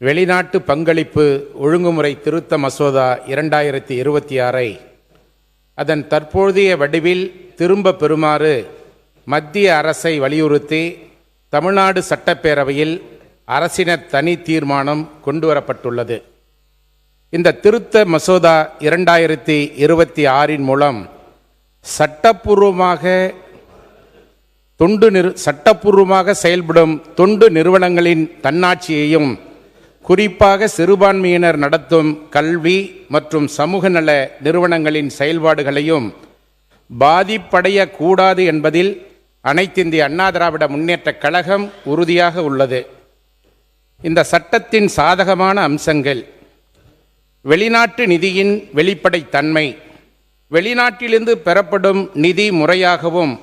வெளிநாட்டு பங்களிப்பு ஒழுங்குமுறை திருத்த மசோதா 2026 அதன் தற்போதைய வடிவில் திரும்ப பெறுமாறு மத்திய அரசை வலியுறுத்தி தமிழ்நாடு சட்டப்பேரவையில் அரசினர் தனி தீர்மானம் கொண்டுவரப்பட்டுள்ளது. இந்த திருத்த மசோதா 2026 மூலம் சட்டப்பூர்வமாக செயல்படும் தொண்டு நிறுவனங்களின் தன்னாட்சியையும், குறிப்பாக சிறுபான்மையினர் நடத்தும் கல்வி மற்றும் சமூக நல நிறுவனங்களின் செயல்பாடுகளையும் பாதிப்படையக்கூடாது என்பதில் அனைத்திந்திய அண்ணா திராவிட முன்னேற்றக் கழகம் உறுதியாக உள்ளது. இந்த சட்டத்தின் சாதகமான அம்சங்கள்: வெளிநாட்டு நிதியின் வெளிப்படைத்தன்மை. வெளிநாட்டிலிருந்து பெறப்படும் நிதி முறையாகவும்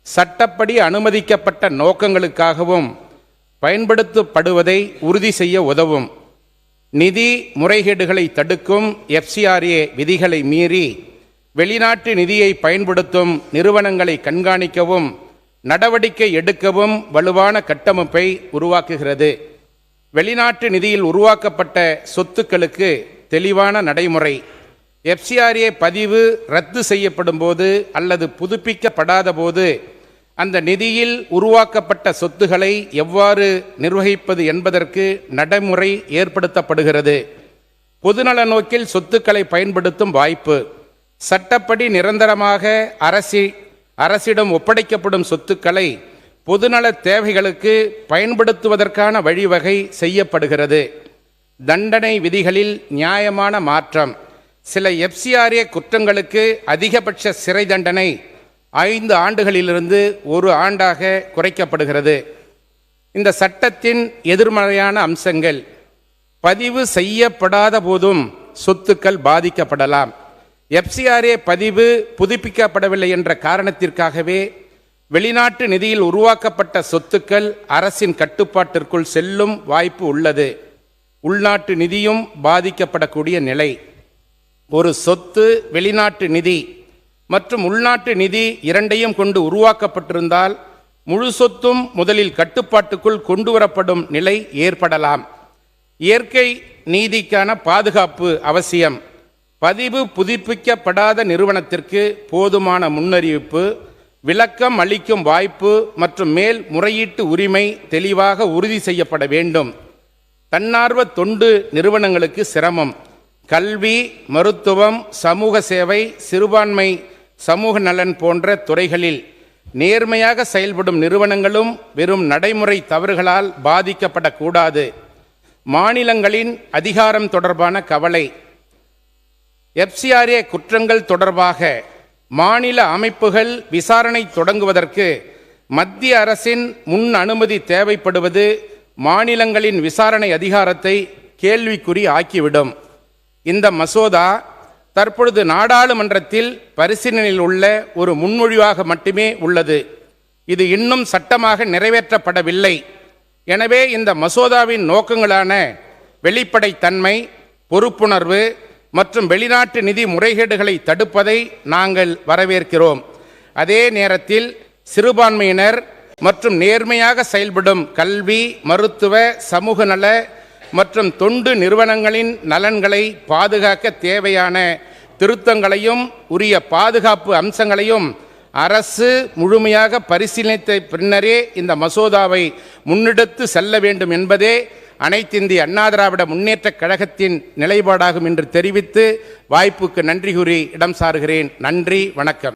சட்டப்படி அனுமதிக்கப்பட்ட நோக்கங்களுக்காகவும் பயன்படுத்தப்படுவதை உறுதி செய்ய உதவும். நிதி முறைகேடுகளை தடுக்கும் FCRA விதிகளை மீறி வெளிநாட்டு நிதியை பயன்படுத்தும் நிறுவனங்களை கண்காணிக்கவும் நடவடிக்கை எடுக்கவும் வலுவான கட்டமைப்பை உருவாக்குகிறது. வெளிநாட்டு நிதியில் உருவாக்கப்பட்ட சொத்துக்களுக்கு தெளிவான நடைமுறை. FCRA பதிவு ரத்து செய்யப்படும் போது அல்லது புதுப்பிக்கப்படாத போது அந்த நிதியில் உருவாக்கப்பட்ட சொத்துக்களை எவ்வாறு நிர்வகிப்பது என்பதற்கு நடைமுறை ஏற்படுத்தப்படுகிறது. பொதுநல நோக்கில் சொத்துக்களை பயன்படுத்தும் வாய்ப்பு. சட்டப்படி நிரந்தரமாக அரசிடம் ஒப்படைக்கப்படும் சொத்துக்களை பொதுநல தேவைகளுக்கு பயன்படுத்துவதற்கான வழிவகை செய்யப்படுகிறது. தண்டனை விதிகளில் நியாயமான மாற்றம். சில FCRA குற்றங்களுக்கு அதிகபட்ச சிறை தண்டனை 5 ஆண்டுகளிலிருந்து 1 ஆண்டாக குறைக்கப்படுகிறது. இந்த சட்டத்தின் எதிர்மறையான அம்சங்கள்: பதிவு செய்யப்படாத போதும் சொத்துக்கள் பாதிக்கப்படலாம். FCRA பதிவு புதுப்பிக்கப்படவில்லை என்ற காரணத்திற்காகவே வெளிநாட்டு நிதியில் உருவாக்கப்பட்ட சொத்துக்கள் அரசின் கட்டுப்பாட்டிற்குள் செல்லும் வாய்ப்பு உள்ளது. உள்நாட்டு நிதியும் பாதிக்கப்படக்கூடிய நிலை. ஒரு சொத்து வெளிநாட்டு நிதி மற்றும் உள்நாட்டு நிதி இரண்டையும் கொண்டு உருவாக்கப்பட்டிருந்தால் முழு சொத்தும் முதலில் கட்டுப்பாட்டுக்குள் கொண்டுவரப்படும் நிலை ஏற்படலாம். இயற்கை நீதிக்கான பாதுகாப்பு அவசியம். பதிவு புதுப்பிக்கப்படாத நிறுவனத்திற்கு போதுமான முன்னறிவிப்பு, விளக்கம் அளிக்கும் வாய்ப்பு மற்றும் மேல் முறையீட்டு உரிமை தெளிவாக உறுதி செய்யப்பட வேண்டும். தன்னார்வ தொண்டு நிறுவனங்களுக்கு சிரமம். கல்வி, மருத்துவம், சமூக சேவை, சிறுபான்மை சமூக நலன் போன்ற துறைகளில் நேர்மையாக செயல்படும் நிறுவனங்களும் வெறும் நடைமுறை தவறுகளால் பாதிக்கப்படக்கூடாது. மாநிலங்களின் அதிகாரம் தொடர்பான கவலை. FCRA குற்றங்கள் தொடர்பாக மாநில அமைப்புகள் விசாரணை தொடங்குவதற்கு மத்திய அரசின் முன் அனுமதி தேவைப்படுவது மாநிலங்களின் விசாரணை அதிகாரத்தை கேள்விக்குறி ஆக்கிவிடும். இந்த மசோதா தற்பொழுது நாடாளுமன்றத்தில் பரிசீலனையில் உள்ள ஒரு முன்மொழிவாக மட்டுமே உள்ளது. இது இன்னும் சட்டமாக நிறைவேற்றப்படவில்லை. எனவே இந்த மசோதாவின் நோக்கங்களான வெளிப்படைத்தன்மை, பொறுப்புணர்வு மற்றும் வெளிநாட்டு நிதி முறைகேடுகளை தடுப்பதை நாங்கள் வரவேற்கிறோம். அதே நேரத்தில் சிறுபான்மையினர் மற்றும் நேர்மையாக செயல்படும் கல்வி, மருத்துவ, சமூக நல மற்றும் தொண்டு நிறுவனங்களின் நலன்களை பாதுகாக்க தேவையான திருத்தங்களையும் உரிய பாதுகாப்பு அம்சங்களையும் அரசு முழுமையாக பரிசீலித்த பின்னரே இந்த மசோதாவை முன்னெடுத்து செல்ல வேண்டும் என்பதே அனைத்திந்திய அண்ணா திராவிட முன்னேற்றக் கழகத்தின் நிலைப்பாடாகும் என்று தெரிவித்து வாய்ப்புக்கு நன்றி கூறி இடம் சாருகிறேன். நன்றி, வணக்கம்.